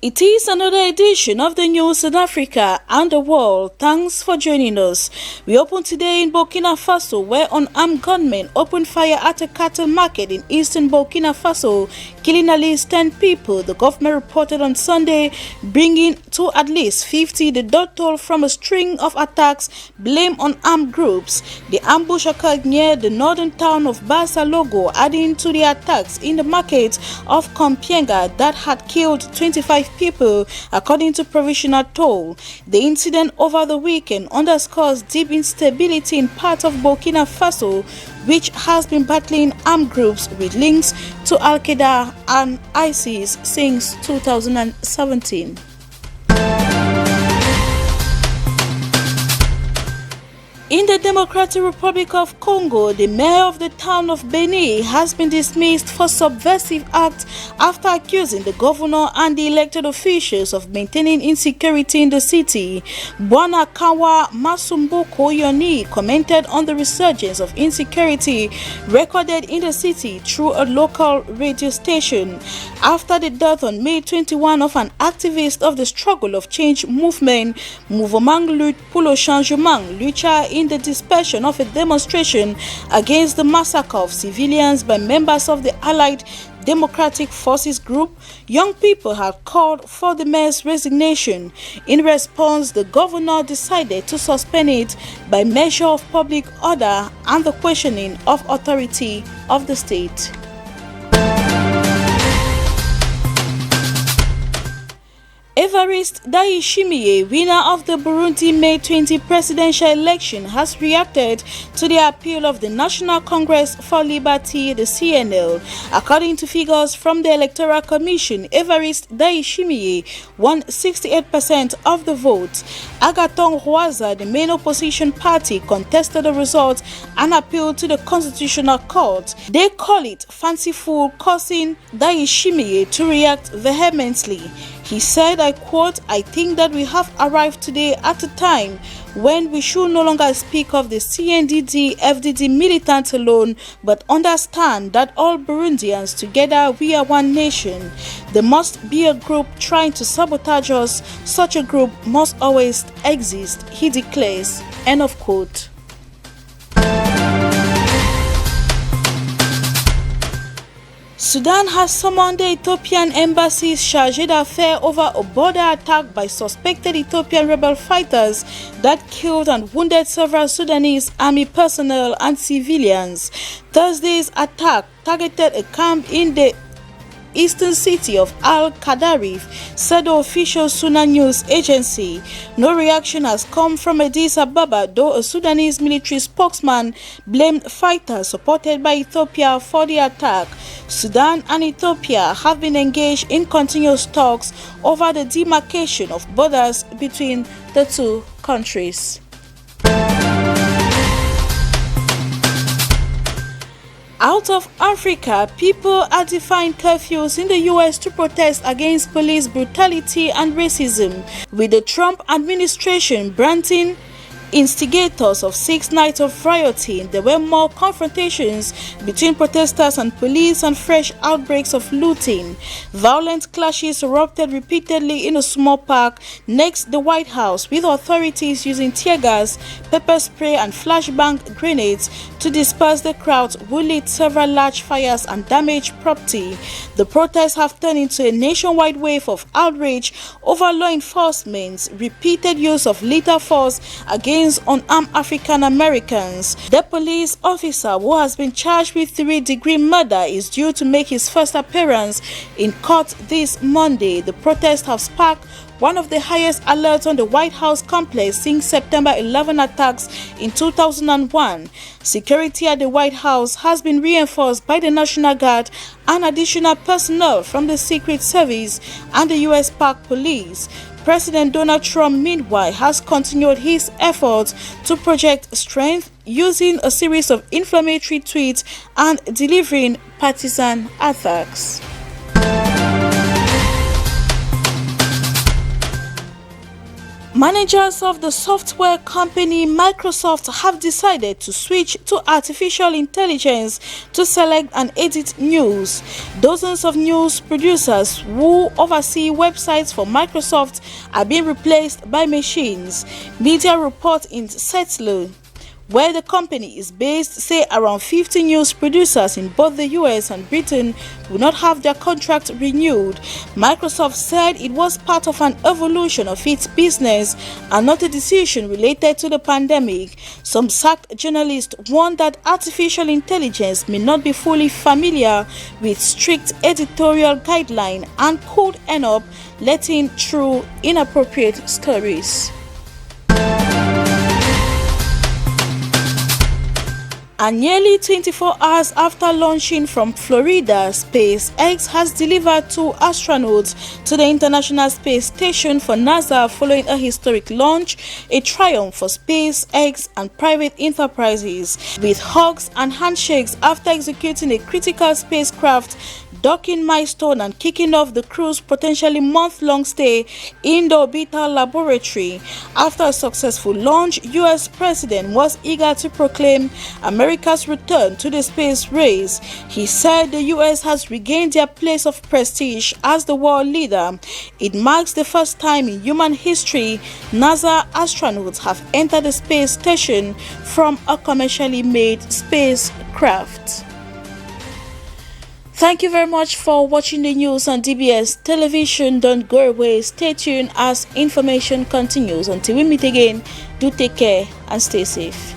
It is another edition of the news in Africa and the world. Thanks for joining us. We open today in Burkina Faso, where unarmed gunmen opened fire at a cattle market in eastern Burkina Faso, killing at least 10 people, the government reported on Sunday, bringing to at least 50 the death toll from a string of attacks blamed on armed groups. The ambush occurred near the northern town of Bassa Logo, adding to the attacks in the market of Kompienga that had killed 25 people, according to provisional toll. The incident over the weekend underscores deep instability in parts of Burkina Faso, which has been battling armed groups with links to Al-Qaeda and ISIS since 2017. In the Democratic Republic of Congo, the mayor of the town of Beni has been dismissed for subversive acts after accusing the governor and the elected officials of maintaining insecurity in the city. Bwana Kawa Masumbuko Yoni commented on the resurgence of insecurity recorded in the city through a local radio station after the death on May 21 of an activist of the Struggle of Change movement, Mouvement Lutte pour le Changement, Lucha, in the dispersion of a demonstration against the massacre of civilians by members of the Allied Democratic Forces group. Young people had called for the mayor's resignation. In response, the governor decided to suspend it by measure of public order and the questioning of authority of the state. Evariste Ndayishimiye, winner of the Burundi May 20 presidential election, has reacted to the appeal of the National Congress for Liberty, the CNL. According to figures from the Electoral Commission, Evariste Ndayishimiye won 68% of the votes. Agathon Rwasa, the main opposition party, contested the results and appealed to the Constitutional Court. They call it fanciful, causing Ndayishimiye to react vehemently. He said, I quote, "I think that we have arrived today at a time when we should no longer speak of the CNDD-FDD militants alone, but understand that all Burundians together we are one nation. There must be a group trying to sabotage us. Such a group must always exist," he declares. End of quote. Sudan has summoned the Ethiopian embassy's chargé d'affaires over a border attack by suspected Ethiopian rebel fighters that killed and wounded several Sudanese army personnel and civilians. Thursday's attack targeted a camp in the eastern city of Al-Qadarif, said the official Sudan news agency. No reaction has come from Addis Ababa, though a Sudanese military spokesman blamed fighters supported by Ethiopia for the attack. Sudan and Ethiopia have been engaged in continuous talks over the demarcation of borders between the two countries. Out of Africa, people are defying curfews in the U.S. to protest against police brutality and racism, with the Trump administration branding instigators of 6 nights of rioting. There were more confrontations between protesters and police and fresh outbreaks of looting. Violent clashes erupted repeatedly in a small park next the White House, with authorities using tear gas, pepper spray and flashbang grenades to disperse the crowds who lit several large fires and damaged property. The protests have turned into a nationwide wave of outrage over law enforcement's repeated use of lethal force against unarmed African Americans. The police officer who has been charged with 3rd-degree murder is due to make his first appearance in court this Monday. The protests have sparked one of the highest alerts on the White House complex since September 11 attacks in 2001. Security at the White House has been reinforced by the National Guard and additional personnel from the Secret Service and the U.S. Park Police. President Donald Trump, meanwhile, has continued his efforts to project strength using a series of inflammatory tweets and delivering partisan attacks. Managers of the software company Microsoft have decided to switch to artificial intelligence to select and edit news. Dozens of news producers who oversee websites for Microsoft are being replaced by machines. Media reports in Seattle, where the company is based, say around 50 news producers in both the US and Britain will not have their contract renewed. Microsoft said it was part of an evolution of its business and not a decision related to the pandemic. Some sacked journalists warned that artificial intelligence may not be fully familiar with strict editorial guidelines and could end up letting through inappropriate stories. And nearly 24 hours after launching from Florida, SpaceX has delivered 2 astronauts to the International Space Station for NASA following a historic launch, a triumph for SpaceX and private enterprises. With hugs and handshakes after executing a critical spacecraft docking milestone and kicking off the crew's potentially month-long stay in the orbital laboratory. After a successful launch, U.S. President was eager to proclaim America's return to the space race. He said the U.S. has regained their place of prestige as the world leader. It marks the first time in human history NASA astronauts have entered the space station from a commercially made spacecraft. Thank you very much for watching the news on DBS Television. Don't go away. Stay tuned as information continues. Until we meet again, do take care and stay safe.